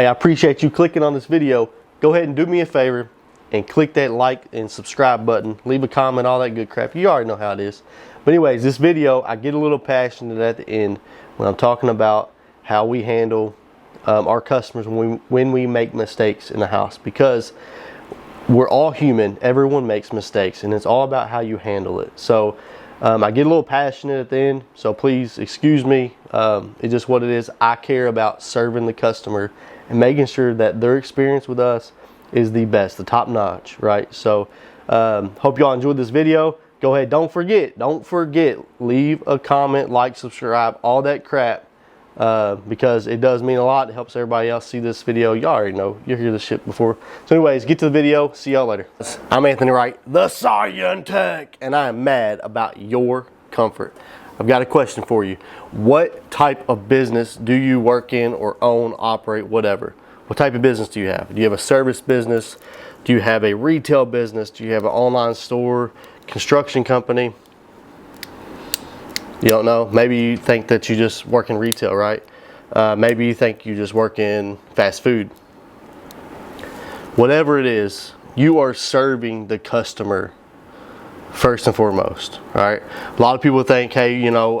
Hey, I appreciate you clicking on this video. Go ahead and do me a favor and click that like and subscribe button. Leave a comment, all that good crap. You already know how it is. But anyways, this video, I get a little passionate at the end when I'm talking about how we handle our customers when we make mistakes in the house, because we're all human. Everyone makes mistakes, and it's all about how you handle it. So I get a little passionate at the end, so please excuse me. It's just what it is. I care about serving the customer and making sure that their experience with us is the best, the top notch, right? So hope y'all enjoyed this video. Go ahead, don't forget, leave a comment, like, subscribe, all that crap, because it does mean a lot. It helps everybody else see this video. Y'all already know, you hear this shit before. So anyways, get to the video. See y'all later. I'm Anthony Wright, the Scientist, and I am mad about your comfort. I've got a question for you. What type of business do you work in or own, operate, whatever? What type of business do you have? Do you have a service business? Do you have a retail business? Do you have an online store, construction company? You don't know. Maybe you think that you just work in retail, right? Maybe you think you just work in fast food. Whatever it is, you are serving the customer first and foremost, all right? A lot of people think, hey, you know,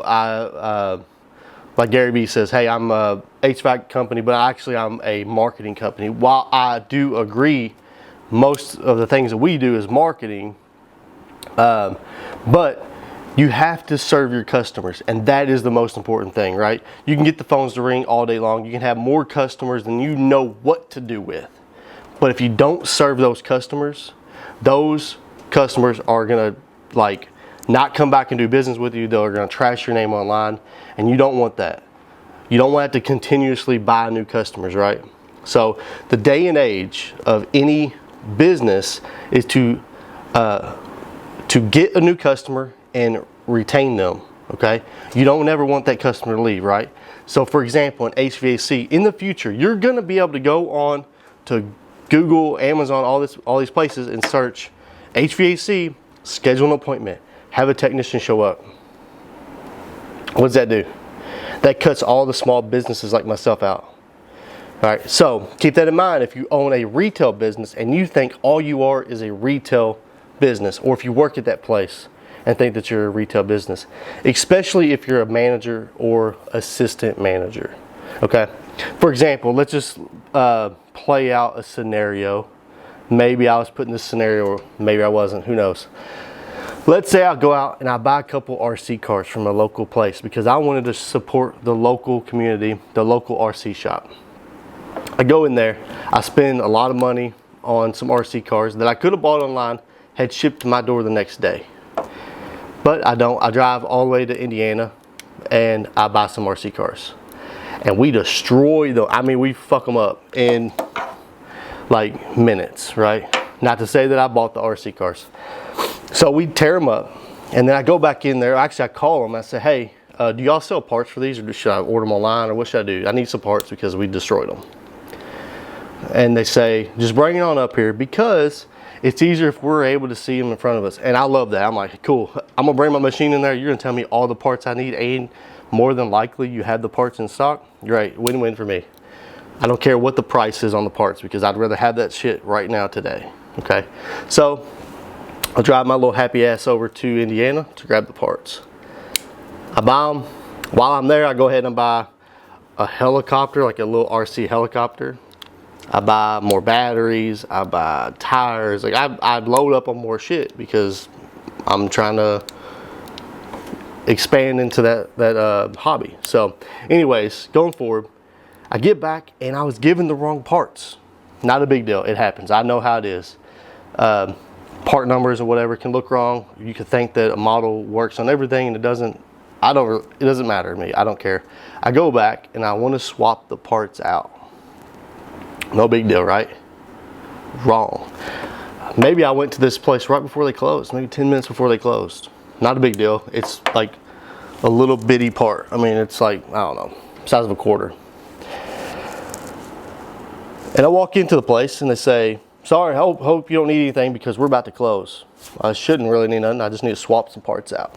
like Gary Vee says, hey, I'm a HVAC company, but actually I'm a marketing company. While I do agree, most of the things that we do is marketing, but you have to serve your customers, and that is the most important thing, right? You can get the phones to ring all day long. You can have more customers than you know what to do with. But if you don't serve those customers are gonna like not come back and do business with you. They're gonna trash your name online, and you don't want that. You don't want to continuously buy new customers, right? So the day and age of any business is to get a new customer and retain them, okay? You don't ever want that customer to leave, right? So for example, in HVAC, in the future, you're gonna be able to go on to Google, Amazon, all these places and search HVAC, schedule an appointment, have a technician show up. What does that do? That cuts all the small businesses like myself out. All right, so keep that in mind if you own a retail business and you think all you are is a retail business, or if you work at that place and think that you're a retail business, especially if you're a manager or assistant manager, okay? For example, let's just play out a scenario. Maybe I was put in this scenario, or maybe I wasn't, who knows. Let's say I go out and I buy a couple RC cars from a local place because I wanted to support the local community, the local RC shop. I go in there, I spend a lot of money on some RC cars that I could have bought online, had shipped to my door the next day. But I don't. I drive all the way to Indiana and I buy some RC cars. And we destroy them. I mean, we fuck them up in like minutes, right? Not to say that I bought the RC cars. So we tear them up, and then I go back in there. Actually, I call them. I say, hey, do y'all sell parts for these, or should I order them online, or what should I do? I need some parts because we destroyed them. And they say, just bring it on up here, because it's easier if we're able to see them in front of us. And I love that. I'm like, cool. I'm gonna bring my machine in there. You're gonna tell me all the parts I need, and more than likely you have the parts in stock. Great, win-win for me. I don't care what the price is on the parts, because I'd rather have that shit right now today, okay? So I'll drive my little happy ass over to Indiana to grab the parts. I buy them. While I'm there, I go ahead and buy a helicopter, like a little RC helicopter. I buy more batteries, I buy tires. Like I'd load up on more shit because I'm trying to expand into that hobby. So anyways, going forward, I get back and I was given the wrong parts. Not a big deal, it happens. I know how it is. Part numbers or whatever can look wrong. You could think that a model works on everything, and it doesn't. It doesn't matter to me. I don't care. I go back and I want to swap the parts out. No big deal, right? Wrong. Maybe I went to this place right before they closed, maybe 10 minutes before they closed. Not a big deal. It's like a little bitty part. I mean, it's like, I don't know, size of a quarter. And I walk into the place and they say, sorry, hope you don't need anything because we're about to close. I shouldn't really need nothing. I just need to swap some parts out.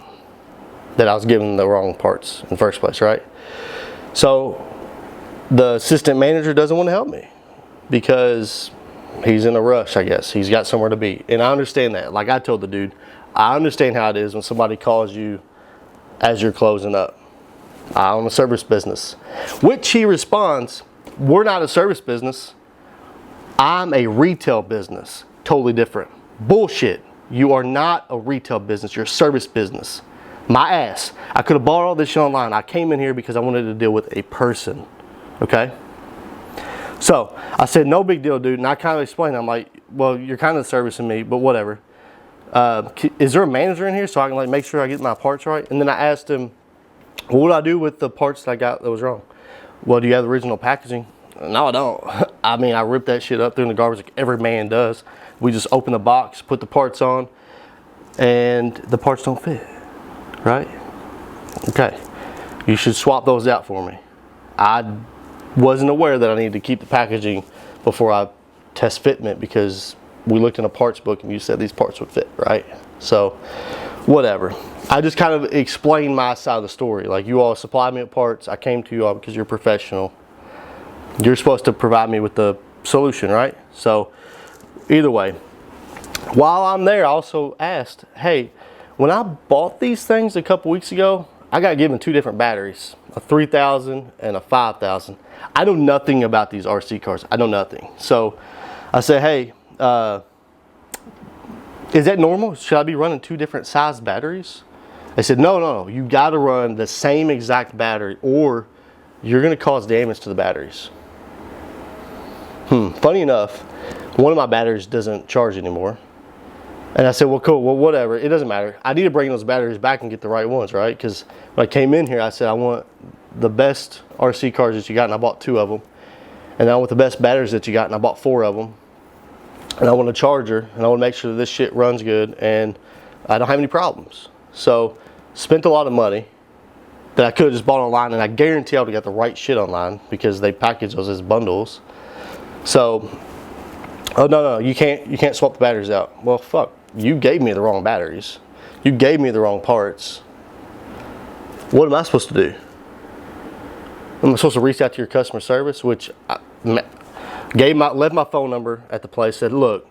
That I was given the wrong parts in the first place, right? So the assistant manager doesn't want to help me because he's in a rush, I guess. He's got somewhere to be. And I understand that. Like I told the dude, I understand how it is when somebody calls you as you're closing up. I own a service business. Which he responds, we're not a service business. I'm a retail business. Totally different. Bullshit. You are not a retail business. You're a service business. My ass. I could have bought all this shit online. I came in here because I wanted to deal with a person. Okay? So I said, no big deal, dude. And I kind of explained, I'm like, well, you're kind of servicing me, but whatever. Is there a manager in here so I can like make sure I get my parts right? And then I asked him, what do I do with the parts that I got that was wrong? Well, do you have the original packaging? No, I don't. I mean, I ripped that shit up, threw in the garbage like every man does. We just open the box, put the parts on, and the parts don't fit, right? Okay, you should swap those out for me. I wasn't aware that I needed to keep the packaging before I test fitment because we looked in a parts book and you said these parts would fit, right? So, whatever. I just kind of explained my side of the story. Like, you all supplied me with parts. I came to you all because you're professional. You're supposed to provide me with the solution, right? So, either way. While I'm there, I also asked, hey, when I bought these things a couple weeks ago, I got given 2 different batteries, a 3000 and a 5000. I know nothing about these RC cars. I know nothing. So, I said, hey, is that normal? Should I be running 2 different size batteries? They said, no, you got to run the same exact battery or you're going to cause damage to the batteries. Funny enough, one of my batteries doesn't charge anymore. And I said, well, cool, well, whatever, it doesn't matter. I need to bring those batteries back and get the right ones, right? Because when I came in here, I said, I want the best RC cars that you got, and I bought 2 of them. And I want the best batteries that you got, and I bought 4 of them. And I want a charger, and I want to make sure that this shit runs good, and I don't have any problems. So, spent a lot of money that I could have just bought online, and I guarantee I would have got the right shit online because they package those as bundles. So, oh no, you can't swap the batteries out. Well, fuck, you gave me the wrong batteries. You gave me the wrong parts. What am I supposed to do? Am I supposed to reach out to your customer service, which I left my phone number at the place, said, look,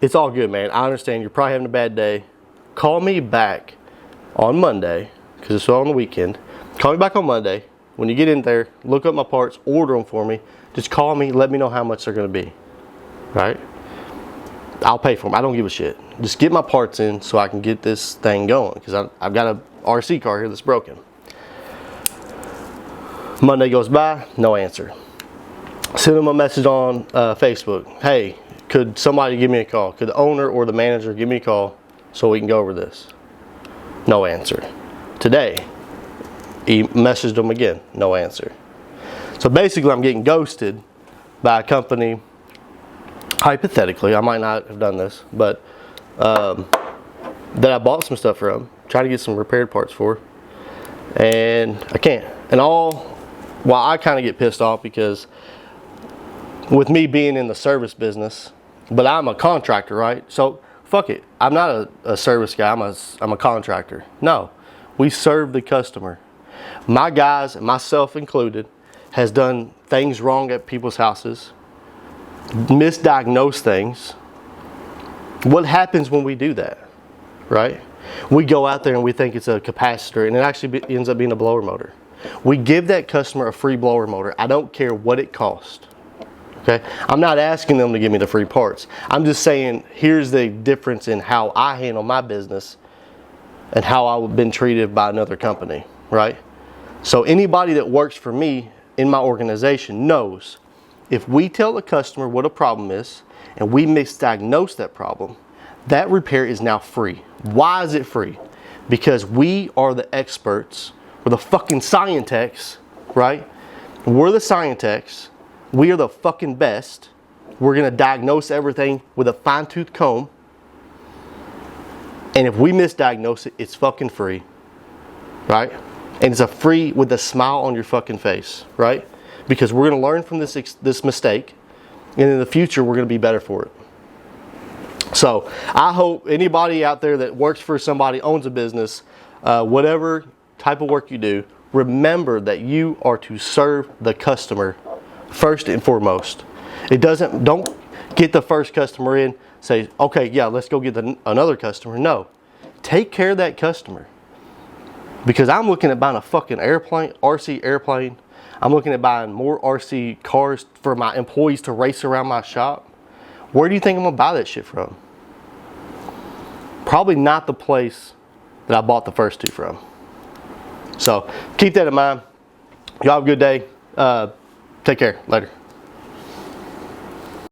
it's all good, man. I understand you're probably having a bad day. Call me back on Monday, because it's on the weekend. Call me back on Monday. When you get in there, look up my parts, order them for me. Just call me, let me know how much they're going to be. Right? I'll pay for them. I don't give a shit. Just get my parts in so I can get this thing going, because I've got a RC car here that's broken. Monday goes by, no answer. Send them a message on Facebook. Hey, could somebody give me a call? Could the owner or the manager give me a call so we can go over this? No answer. Today, he messaged them again. No answer. So basically, I'm getting ghosted by a company. Hypothetically, I might not have done this, but that I bought some stuff from, trying to get some repaired parts for, and I can't. And while I kind of get pissed off because with me being in the service business, but I'm a contractor, right? So fuck it. I'm not a service guy. I'm a contractor. No, we serve the customer. My guys, myself included, has done things wrong at people's houses, misdiagnosed things. What happens when we do that, right? We go out there and we think it's a capacitor, and it actually ends up being a blower motor. We give that customer a free blower motor. I don't care what it costs. Okay? I'm not asking them to give me the free parts. I'm just saying, here's the difference in how I handle my business and how I've been treated by another company, right? So anybody that works for me in my organization knows if we tell the customer what a problem is and we misdiagnose that problem, that repair is now free. Why is it free? Because we are the experts. We're the fucking scientists, right? We're the scientists. We are the fucking best. We're gonna diagnose everything with a fine-tooth comb. And if we misdiagnose it, it's fucking free, right? And it's a free with a smile on your fucking face, right? Because we're gonna learn from this mistake, and in the future, we're gonna be better for it. So I hope anybody out there that works for somebody, owns a business, whatever type of work you do, remember that you are to serve the customer first and foremost. Don't get the first customer in, say, okay, yeah, let's go get another customer. No, take care of that customer. Because I'm looking at buying a fucking airplane, RC airplane. I'm looking at buying more RC cars for my employees to race around my shop. Where do you think I'm gonna buy that shit from? Probably not the place that I bought the first two from. So keep that in mind. Y'all have a good day. Take care. Later.